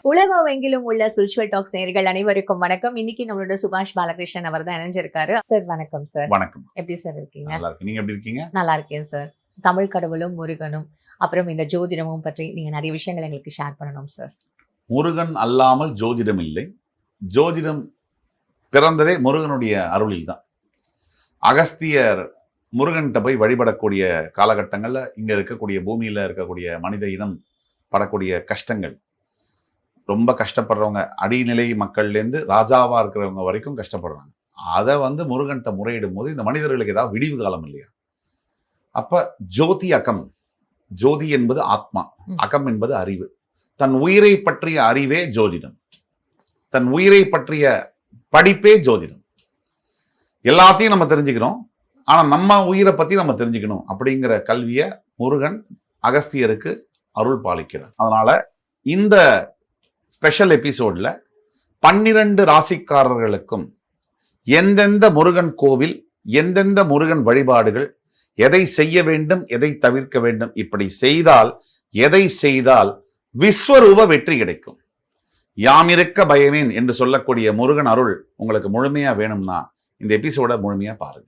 உலகமெங்கிலும் உள்ள spiritual tax நேயர்கள் அனைவருக்கும் வணக்கம். இன்னைக்கு நம்மளோட சுபாஷ் பாலகிருஷ்ணன் அவர் தான் இணைஞ்சிருக்காரு. சார் வணக்கம் சார். வணக்கம். எப்படி சார் இருக்கீங்க? நல்லா இருக்கு. நீங்க எப்படி இருக்கீங்க? நல்லா இருக்கேன் சார். தமிழ் கடவுளும் முருகனும் அப்புறம் இந்த ஜோதிடமும் பற்றி நீங்க நிறைய விஷயங்கள் எங்களுக்கு ஷேர் பண்ணணும் சார். முருகன் அல்லாமல் ஜோதிடம் இல்லை. ஜோதிடம் பிறந்ததே முருகனுடைய அருளில் தான். அகஸ்தியர் முருகன்கிட்ட போய் வழிபடக்கூடிய காலகட்டங்களில் இங்க இருக்கக்கூடிய பூமியில இருக்கக்கூடிய மனித இனம் படக்கூடிய கஷ்டங்கள், ரொம்ப கஷ்டப்படுறவங்க, அடிநிலை மக்கள்லேருந்து ராஜாவா இருக்கிறவங்க வரைக்கும் கஷ்டப்படுறாங்க. அதை முருகன்கிட்ட முறையிடும் போது இந்த மனிதர்களுக்கு ஏதாவது விடிவு காலம் இல்லையா? அப்ப ஜோதி அகம், ஜோதி என்பது ஆத்மா, அகம் என்பது அறிவு. தன் உயிரை பற்றிய அறிவே ஜோதிடம், தன் உயிரை பற்றிய படிப்பே ஜோதிடம். எல்லாத்தையும் நம்ம தெரிஞ்சுக்கிறோம், ஆனா நம்ம உயிரை பத்தி நம்ம தெரிஞ்சுக்கணும் அப்படிங்கிற கல்வியை முருகன் அகஸ்தியருக்கு அருள் பாலிக்கிறார். அதனால இந்த ஸ்பெஷல் எபிசோட்ல 12 ராசிக்காரர்களுக்கும் எந்தெந்த முருகன் கோவில், எந்தெந்த முருகன் வழிபாடுகள், எதை செய்ய வேண்டும், எதை தவிர்க்க வேண்டும், இப்படி செய்தால் எதை செய்தால் விஸ்வரூப வெற்றி கிடைக்கும், யாமிருக்க பயமேன் என்று சொல்லக்கூடிய முருகன் அருள் உங்களுக்கு முழுமையா வேணும்னா இந்த எபிசோட முழுமையா பாருங்க.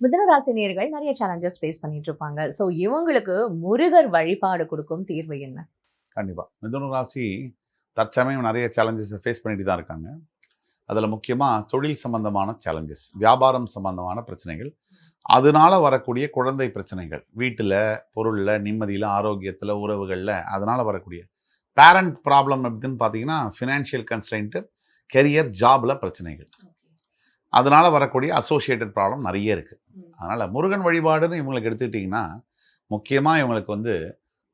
மிதுனராசினியர்கள் நிறைய சேலஞ்சஸ் ஃபேஸ் பண்ணிட்டு இருப்பாங்க. ஸோ இவங்களுக்கு முருகர் வழிபாடு கொடுக்கும் தீர்வு என்ன? கண்டிப்பா மிதுன ராசி தற்சமயம் நிறைய சேலஞ்சஸ் ஃபேஸ் பண்ணிட்டு தான் இருக்காங்க. அதில் முக்கியமாக தொழில் சம்பந்தமான சேலஞ்சஸ், வியாபாரம் சம்பந்தமான பிரச்சனைகள், அதனால வரக்கூடிய குழந்தை பிரச்சனைகள், வீட்டில் பொருளில், நிம்மதியில், ஆரோக்கியத்தில், உறவுகளில் அதனால வரக்கூடிய பேரண்ட் ப்ராப்ளம் எப்படின்னு பார்த்தீங்கன்னா ஃபினான்ஷியல் கன்ஸ்ட்ரெயின்ட்டு, கெரியர், ஜாபில் பிரச்சனைகள், அதனால வரக்கூடிய அசோசியேட்டட் ப்ராப்ளம் நிறைய இருக்குது. அதனால் முருகன் வழிபாடுன்னு இவங்களுக்கு எடுத்துக்கிட்டிங்கன்னா முக்கியமாக இவங்களுக்கு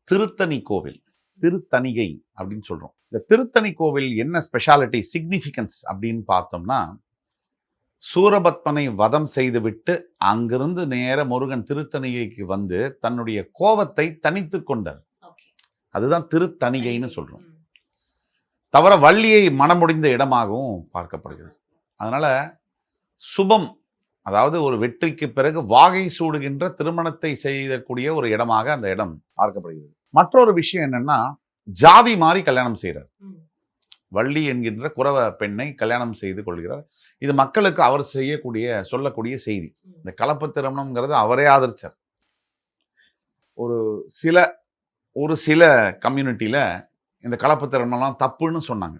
திருத்தணி கோவில், திருத்தணிகை அப்படின்னு சொல்கிறோம். இந்த திருத்தணி கோவில் என்ன ஸ்பெஷாலிட்டி, சிக்னிஃபிகன்ஸ் அப்படின்னு பார்த்தோம்னா, சூரபத்மனை வதம் செய்துவிட்டு அங்கிருந்து நேர முருகன் திருத்தணிகைக்கு வந்து தன்னுடைய கோபத்தை தனித்து கொண்டார். அதுதான் திருத்தணிகைன்னு சொல்கிறோம். தவிர வள்ளியை மனமுடிந்த இடமாகவும் பார்க்கப்படுகிறது. அதனால சுபம், அதாவது ஒரு வெற்றிக்கு பிறகு வாகை சூடுகின்ற திருமணத்தை செய்யக்கூடிய ஒரு இடமாக அந்த இடம் பார்க்கப்படுகிறது. மற்றொரு விஷயம் என்னன்னா, ஜாதி மாறி கல்யாணம் செய்கிறார். வள்ளி என்கின்ற குறவ பெண்ணை கல்யாணம் செய்து கொள்கிறார். இது மக்களுக்கு அவர் சொல்லக்கூடிய செய்தி. இந்த கலப்பு திருமணம்ங்கிறது அவரே ஆதரிச்சார். ஒரு சில கம்யூனிட்டியில இந்த கலப்பு திருமணம்லாம் தப்புன்னு சொன்னாங்க.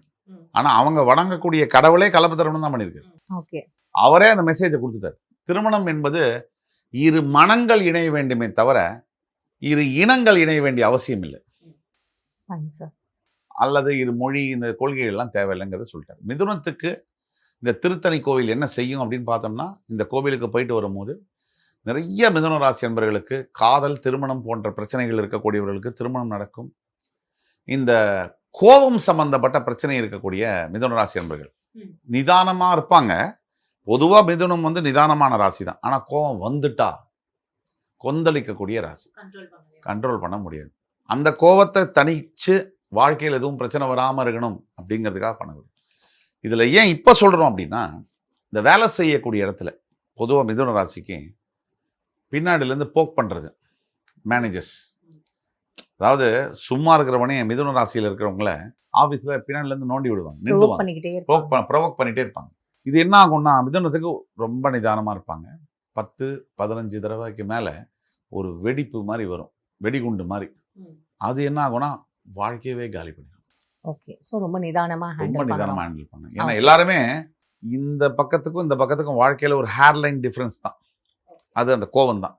ஆனா அவங்க வணங்கக்கூடிய கடவுளே கலப்பு திருமணம் தான் பண்ணியிருக்காரு. அவரே அந்த மெசேஜை கொடுத்துட்டார். திருமணம் என்பது இரு மனங்கள் இணைய வேண்டுமே தவிர இரு இனங்கள் இணைய வேண்டிய அவசியம் இல்லை, அல்லது இரு மொழி, இந்த கொள்கைகள் எல்லாம் தேவையில்லைங்கிறத சொல்லிட்டார். மிதுனத்துக்கு இந்த திருத்தணி கோவில் என்ன செய்யும் அப்படின்னு பார்த்தோம்னா, இந்த கோவிலுக்கு போயிட்டு வரும்போது நிறைய மிதுன ராசி அன்பர்களுக்கு காதல், திருமணம் போன்ற பிரச்சனைகள் இருக்கக்கூடியவர்களுக்கு திருமணம் நடக்கும். இந்த கோபம் சம்பந்தப்பட்ட பிரச்சனை இருக்கக்கூடிய மிதுன ராசி அன்பர்கள் நிதானமா இருப்பாங்க. பொதுவாக மிதுனம் நிதானமான ராசி தான். ஆனால் கோபம் வந்துட்டா கொந்தளிக்கக்கூடிய ராசி, கண்ட்ரோல் பண்ண முடியாது. அந்த கோபத்தை தனிச்சு வாழ்க்கையில் எதுவும் பிரச்சனை வராமல் இருக்கணும் அப்படிங்கிறதுக்காக பண்ணக்கூடாது. இதில் ஏன் இப்போ சொல்கிறோம் அப்படின்னா, இந்த வேலை செய்யக்கூடிய இடத்துல பொதுவாக மிதுன ராசிக்கு பின்னாடிலேருந்து போக் பண்ணுறது மேனேஜர்ஸ், அதாவது சும்மா இருக்கிறவனே மிதுன ராசியில் இருக்கிறவங்கள ஆஃபீஸில் பின்னாடிலேருந்து நோண்டி விடுவாங்க, நின்றுவாங்க, ப்ரொவோக் பண்ணிகிட்டே இருப்பாங்க. இது என்ன ஆகும்னா, மிதுனத்துக்கு ரொம்ப நிதானமாக இருப்பாங்க. 10-15 தடவைக்கு மேலே ஒரு வெடிப்பு மாதிரி வரும், வெடிகுண்டு மாதிரி. அது என்ன ஆகும்னா வாழ்க்கையவே காலி பண்ணிடும். ஓகே, ஸோ ரொம்ப நிதானமாக ஹேண்டில் பண்ணணும். ஏன்னா எல்லாருமே இந்த பக்கத்துக்கும் இந்த பக்கத்துக்கும் வாழ்க்கையில் ஒரு ஹேர்லைன் டிஃப்ரென்ஸ் தான், அது அந்த கோபம் தான்.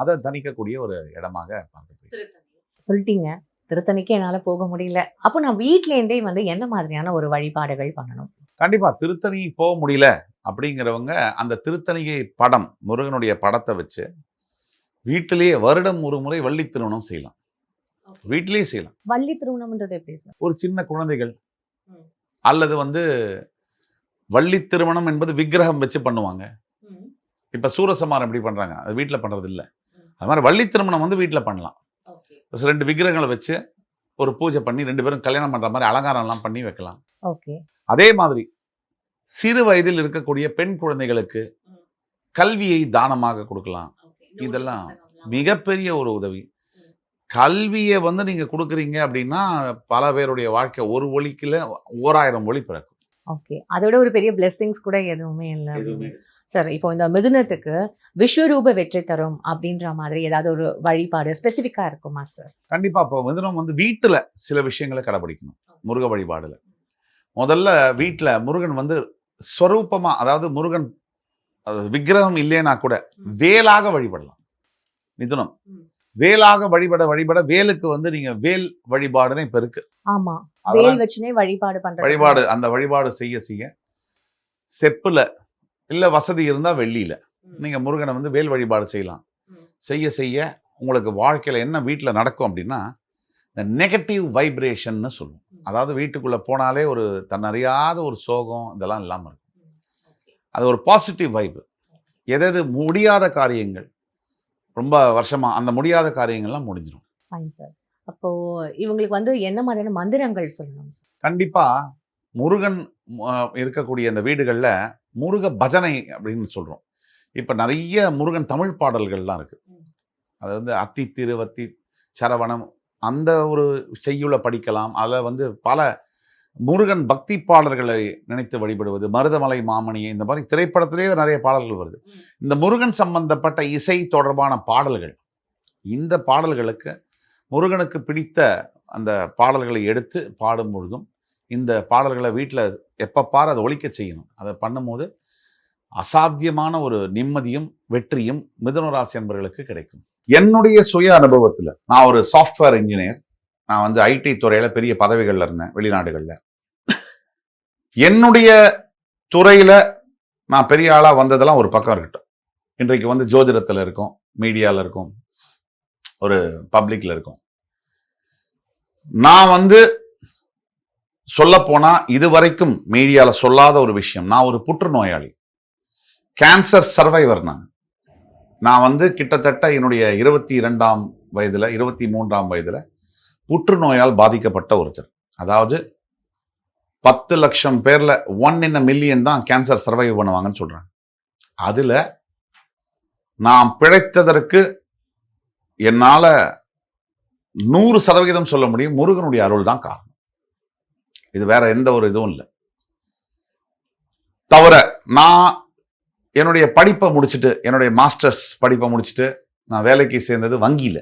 அதை தணிக்கக்கூடிய ஒரு இடமாக பார்க்கப்படுது. சொல்லிட்டீங்க, திருத்தணிக்கு என்னால் போக முடியல, அப்போ நான் வீட்டிலேருந்தே என்ன மாதிரியான ஒரு வழிபாடுகள் பண்ணணும்? கண்டிப்பா திருத்தணி போக முடியல அப்படிங்கிறவங்க அந்த திருத்தணிகை படம், முருகனுடைய படத்தை வச்சு வீட்டிலேயே வருடம் ஒரு முறை வள்ளி திருமணம் செய்யலாம். வீட்டிலேயே செய்யலாம். வள்ளி திருமணம்ன்றது எப்படி சார்? ஒரு சின்ன குழந்தைகள், அல்லது வள்ளி திருமணம் என்பது விக்கிரகம் வச்சு பண்ணுவாங்க. இப்ப சூரசம்ஹாரம் எப்படி பண்றாங்க, அது வீட்டில் பண்றது இல்லை. அது மாதிரி வள்ளி திருமணம் வீட்டில் பண்ணலாம். 2 விக்கிரகங்களை வச்சு ஒரு பூஜை பண்ணி 2 பேரும் கல்யாணம் பண்ற மாதிரி அலங்காரம் எல்லாம் பண்ணி வைக்கலாம். அதே மாதிரி சிறு வயதில் இருக்கக்கூடிய பெண் குழந்தைகளுக்கு கல்வியை தானமாக கொடுக்கலாம். இதெல்லாம் மிகப்பெரிய ஒரு உதவி. கல்வியை வந்து நீங்க கொடுக்குறீங்க அப்படின்னா பல பேருடைய வாழ்க்கை ஒரு ஒலிக்குல 1000 ஒலி பிறக்கும். ஓகே. அதோட ஒரு பெரிய பிளெஸிங்ஸ் கூட எதுவுமே இல்ல. சார், இப்போ இந்த மிதுனத்துக்கு விஸ்வரூப வெற்றி தரும் அப்படின்ற மாதிரி ஏதாவது ஒரு வழிபாடு ஸ்பெசிஃபிக்கா இருக்குமா சார்? கண்டிப்பா. இப்போ மிதுனம் வந்து வீட்டுல சில விஷயங்களை கடைபிடிக்கணும். முருக வழிபாடுல முதல்ல வீட்டுல முருகன் வந்து ஸ்வரூபமா, அதாவது முருகன் விக்கிரகம் இல்லைன்னா கூட வேலாக வழிபடலாம். மிதுனம் வேலாக வழிபட வேலுக்கு வந்து நீங்க வேல் வழிபாடுன்னு இப்ப இருக்கு. ஆமா, வேல் வச்சுனே வழிபாடு அந்த வழிபாடு செய்ய செப்புல இல்ல வசதி இருந்தா வெள்ளியில நீங்க முருகனை வந்து வேல் வழிபாடு செய்யலாம். செய்ய உங்களுக்கு வாழ்க்கையில என்ன வீட்டுல நடக்கும் அப்படின்னா, இந்த நெகட்டிவ் வைப்ரேஷன்னு சொல்லுவோம். அதாவது வீட்டுக்குள்ள போனாலே ஒரு தன்னறியாத ஒரு சோகம் இதெல்லாம் இல்லாம இருக்கும். அது ஒரு பாசிட்டிவ் வைப். எது முடியாத காரியங்கள் ரொம்ப வருஷமா அந்த முடியாத காரியங்கள்லாம் முடிஞ்சிடும். Fine sir. அப்போ இவங்களுக்கு வந்து என்ன மாதிரியான மந்திரங்கள் சொல்லணும் சார்? கண்டிப்பா முருகன் இருக்கக்கூடிய இந்த வீடுகள்ல முருக பஜனை அப்படின்னு சொல்றோம். இப்ப நிறைய முருகன் தமிழ் பாடல்கள்லாம் இருக்கு. அது வந்து அத்தி திருவத்தி சரவணம் அந்த ஒரு செய்யுளை படிக்கலாம். அதில் வந்து பல முருகன் பக்தி பாடல்களை நினைத்து வழிபடுவது, மருதமலை மாமணியை, இந்த மாதிரி திரைப்படத்திலேயே நிறைய பாடல்கள் வருது. இந்த முருகன் சம்பந்தப்பட்ட இசை தொடர்பான பாடல்கள், இந்த பாடல்களுக்கு முருகனுக்கு பிடித்த அந்த பாடல்களை எடுத்து பாடும் பொழுதும் இந்த பாடல்களை வீட்டில் எப்போ பாரு அதை ஒலிக்க செய்யணும். அதை பண்ணும்போது அசாத்தியமான ஒரு நிம்மதியும் வெற்றியும் மிதுன ராசி என்பவர்களுக்கு கிடைக்கும். என்னுடைய சுய அனுபவத்தில் நான் ஒரு சாஃப்ட்வேர் இன்ஜினியர். நான் வந்து ஐடி துறையில பெரிய பதவிகள்ல இருந்தேன் வெளிநாடுகள்ல. என்னுடைய துறையில நான் பெரிய ஆளா வந்ததெல்லாம் ஒரு பக்கம் இருக்கட்டும். இன்றைக்கு வந்து ஜோதிடத்துல இருக்கும், மீடியால இருக்கும், ஒரு பப்ளிக்ல இருக்கும். நான் வந்து சொல்ல போனா இதுவரைக்கும் மீடியால சொல்லாத ஒரு விஷயம், நான் ஒரு புற்றுநோயாளி, கேன்சர் சர்வைவர். நான் வந்து கிட்டத்தட்ட என்னுடைய 22ஆம் வயதுல 23ஆம் வயதுல புற்றுநோயால் பாதிக்கப்பட்ட ஒருத்தர். அதாவது 10 லட்சம் பேர்ல 1 in a million தான் கேன்சர் சர்வைவ் பண்ணுவாங்கன்னு சொல்றாங்க. அதுல நான் பிழைத்ததற்கு என்னால 100% சொல்ல முடியும், முருகனுடைய அருள் தான் காரணம். இது வேற எந்த ஒரு இதுவும் இல்லை. தவிர நான் என்னுடைய படிப்பை முடிச்சுட்டு, என்னுடைய மாஸ்டர்ஸ் படிப்பை முடிச்சுட்டு நான் வேலைக்கு சேர்ந்தது வங்கியில.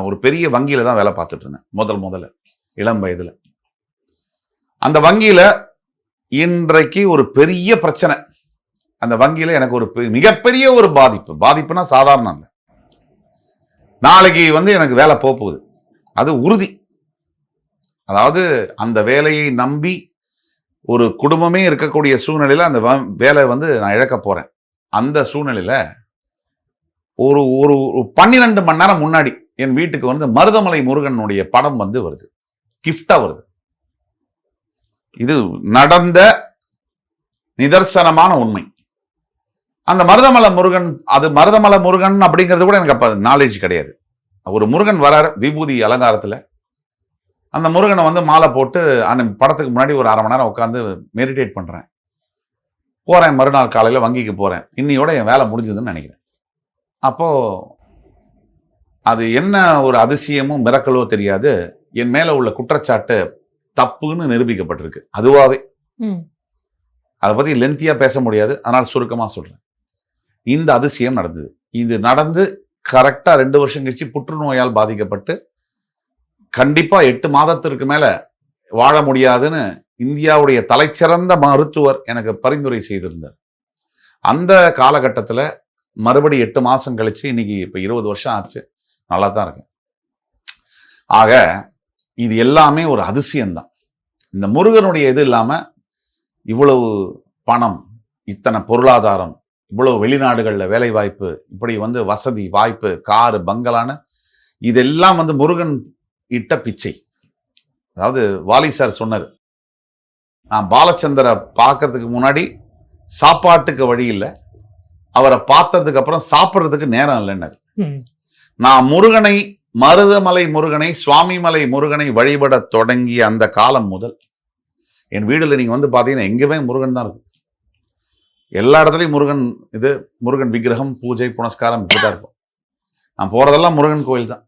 ஒரு பெரிய வங்கியில தான் வேலை பார்த்துட்டு இருந்தேன் முதல்ல இளம் வயதுல. அந்த வங்கியில இன்றைக்கு ஒரு பெரிய பிரச்சனை. அந்த வங்கியில எனக்கு ஒரு மிகப்பெரிய ஒரு பாதிப்புனா சாதாரண இல்லை. நாளைக்கு வந்து எனக்கு வேலை போகுது, அது உறுதி. அதாவது அந்த வேலையை நம்பி ஒரு குடும்பமே இருக்கக்கூடிய சூழ்நிலையில அந்த வேலை வந்து நான் இழக்க போறேன். அந்த சூழ்நிலையில ஒரு 12 மணி நேரம் முன்னாடி என் வீட்டுக்கு வந்து மருதமலை முருகனுடைய படம் வந்து வருது, கிஃப்டா வருது. இது நடந்த நிதர்சனமான உண்மை. அந்த மருதமலை முருகன், அது மருதமலை முருகன் அப்படிங்கிறது கூட எனக்கு அப்ப நாலேஜ் கிடையாது. ஒரு முருகன் வரார் விபூதி அலங்காரத்துல. அந்த முருகனை வந்து மாலை போட்டு அந்த படத்துக்கு முன்னாடி ஒரு 1/2 மணி நேரம் உட்காந்து மெடிடேட் பண்றேன். போறேன், மறுநாள் காலையில வங்கிக்கு போறேன். இன்னையோட என் வேலை முடிஞ்சதுன்னு நினைக்கிறேன். அப்போ அது என்ன ஒரு அதிசயமும் மிரக்கலோ தெரியாது, என் மேல உள்ள குற்றச்சாட்டு தப்புன்னு நிரூபிக்கப்பட்டிருக்கு அதுவாவே. அதை பத்தி லென்த்தியா பேச முடியாது, அதனால சுருக்கமா சொல்றேன். இந்த அதிசயம் நடந்தது. இது நடந்து கரெக்டா 2 வருஷம் கழிச்சு புற்றுநோயால் பாதிக்கப்பட்டு கண்டிப்பா 8 மாதத்திற்கு மேல வாழ முடியாதுன்னு இந்தியாவுடைய தலைச்சிறந்த மருத்துவர் எனக்கு பரிந்துரை செய்திருந்தார். அந்த காலகட்டத்துல மறுபடி 8 மாசம் கழிச்சு இன்னைக்கு இப்ப 20 வருஷம் ஆச்சு, நல்லா தான் இருக்கு. ஆக இது எல்லாமே ஒரு அதிசயம்தான். இந்த முருகனுடைய இது இல்லாம இவ்வளவு பணம், இத்தனை பொருளாதாரம், இவ்வளவு வெளிநாடுகள்ல வேலை வாய்ப்பு, இப்படி வந்து வசதி வாய்ப்பு, காரு பங்களான்னு இதெல்லாம் வந்து முருகன் இட்ட பிச்சை. அதாவது வாலி சார் சொன்னார், நான் பாலச்சந்தரை பார்க்கறதுக்கு முன்னாடி சாப்பாட்டுக்கு வழி இல்லை, அவரை பார்த்ததுக்கு அப்புறம் சாப்பிட்றதுக்கு நேரம் இல்லைன்னு. நான் முருகனை, மருதமலை முருகனை, சுவாமிமலை முருகனை வழிபட தொடங்கிய அந்த காலம் முதல் என் வீடுல நீங்க வந்து பாத்தீங்கன்னா எங்கேயுமே முருகன் தான் இருக்கும். எல்லா இடத்துலையும் முருகன், இது முருகன் விக்கிரகம், பூஜை புனஸ்காரம் இப்படிதான் இருக்கும். நான் போறதெல்லாம் முருகன் கோயில் தான்.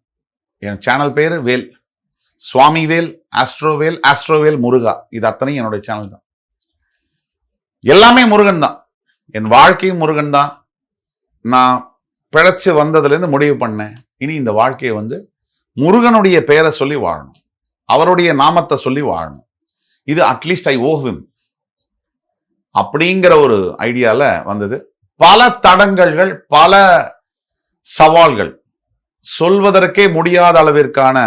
என் சேனல் பேரு வேல், சுவாமி வேல், ஆஸ்ட்ரோவேல் முருகா, இது அத்தனையும் என்னுடைய சேனல் தான். எல்லாமே முருகன் தான். என் வாழ்க்கையும் முருகன் தான். நான் பிழைச்சு வந்ததுலேருந்து முடிவு பண்ணேன், இனி இந்த வாழ்க்கையை வந்து முருகனுடைய பெயரை சொல்லி வாழணும், அவருடைய நாமத்தை சொல்லி வாழணும். இது அட்லீஸ்ட் ஐ ஓ ஹிம் அப்படிங்கிற ஒரு ஐடியால வந்தது. பல தடங்கல்கள், பல சவால்கள், சொல்வதற்கே முடியாத அளவிற்கான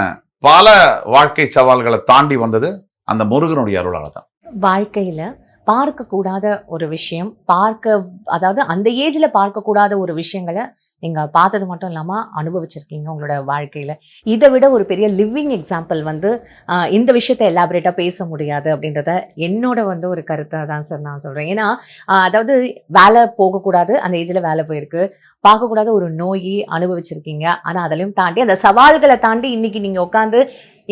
பல வாழ்க்கை சவால்களை தாண்டி வந்தது அந்த முருகனுடைய அருளால தான். வாழ்க்கையில பார்க்கக்கூடாத ஒரு விஷயம், அதாவது அந்த ஏஜ்ல பார்க்கக்கூடாத ஒரு விஷயங்களை நீங்க பார்த்தது மட்டும் இல்லாம அனுபவிச்சிருக்கீங்க உங்களோட வாழ்க்கையில. இதை விட ஒரு பெரிய லிவிங் எக்ஸாம்பிள் வந்து இந்த விஷயத்த எலாபரேட்டா பேச முடியாது அப்படின்றத என்னோட வந்து ஒரு கருத்தை தான் சார் நான் சொல்றேன். ஏன்னா அதாவது வேலை போகக்கூடாது, அந்த ஏஜ்ல வேலை போயிருக்கு, பார்க்கக்கூடாத ஒரு நோய் அனுபவிச்சிருக்கீங்க. ஆனா அதிலையும் தாண்டி அந்த சவால்களை தாண்டி இன்னைக்கு நீங்க உட்காந்து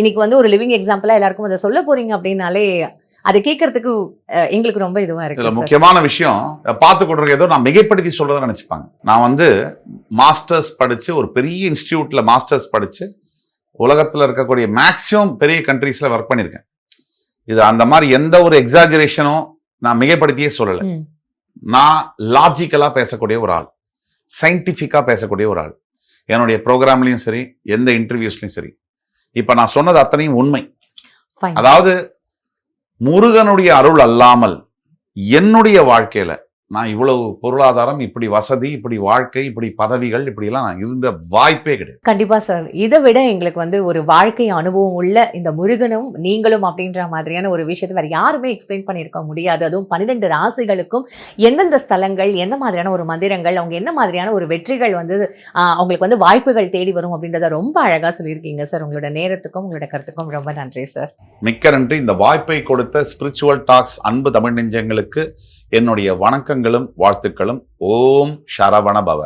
இன்னைக்கு வந்து ஒரு லிவிங் எக்ஸாம்பிளா எல்லாருக்கும் அதை சொல்ல போறீங்க அப்படின்னாலே அதை கேட்கறதுக்கு எங்களுக்கு ரொம்ப இதுவா இருக்கு. இதுல முக்கியமான விஷயம், பார்த்து கொடுக்க ஏதோ நான் மிகைப்படுத்தி சொல்றதை நினைச்சுப்பாங்க. நான் வந்து மாஸ்டர்ஸ் படிச்சு ஒரு பெரிய இன்ஸ்டிடியூட்ல மாஸ்டர்ஸ் படிச்சு உலகத்துல இருக்கக்கூடிய மேக்சிமம் பெரிய கண்ட்ரீஸ்ல ஒர்க் பண்ணியிருக்கேன். இது அந்த மாதிரி எந்த ஒரு எக்ஸாஜரேஷனும் நான் மிகைப்படுத்தியே சொல்லலை. நான் லாஜிக்கலா பேசக்கூடிய ஒரு ஆள், சயின்டிபிக்கா பேசக்கூடிய ஒரு ஆள். என்னுடைய ப்ரோக்ராம்லயும் சரி, எந்த இன்டர்வியூஸ்லயும் சரி, இப்ப நான் சொன்னது அத்தனையும் உண்மை. அதாவது முருகனுடைய அருள் அல்லாமல் என்னுடைய வாழ்க்கையில நான் இவ்வளவு பொருளாதாரம், இப்படி வசதி, இப்படி வாழ்க்கை, இப்படி பதவிகள், இப்படி எல்லாம் நான் இருந்த வாய்ப்பே கிடையாது. கண்டிப்பா சார். இதை விட எங்களுக்கு வந்து ஒரு வாழ்க்கை அனுபவம் உள்ள இந்த முருகனும் நீங்களும் அப்படின்ற மாதிரியான ஒரு விஷயத்தை வேற யாருமே எக்ஸ்பிளைன் பண்ணியிருக்க முடியாது. அதுவும் 12 ராசிகளுக்கும் எந்தெந்த ஸ்தலங்கள், எந்த மாதிரியான ஒரு மந்திரங்கள், அவங்க என்ன மாதிரியான ஒரு வெற்றிகள் வந்து அவங்களுக்கு வந்து வாய்ப்புகள் தேடி வரும் அப்படின்றத ரொம்ப அழகா சொல்லியிருக்கீங்க சார். உங்களோட நேரத்துக்கும் உங்களோட கருத்துக்கும் ரொம்ப நன்றி சார். மிக்க நன்றி. இந்த வாய்ப்பை கொடுத்த ஸ்பிரிச்சுவல் டாக்ஸ் அன்பு தமிழ் நெஞ்சங்களுக்கு என்னுடைய வணக்கங்களும் வாழ்த்துக்களும். ஓம் சரவண பவ.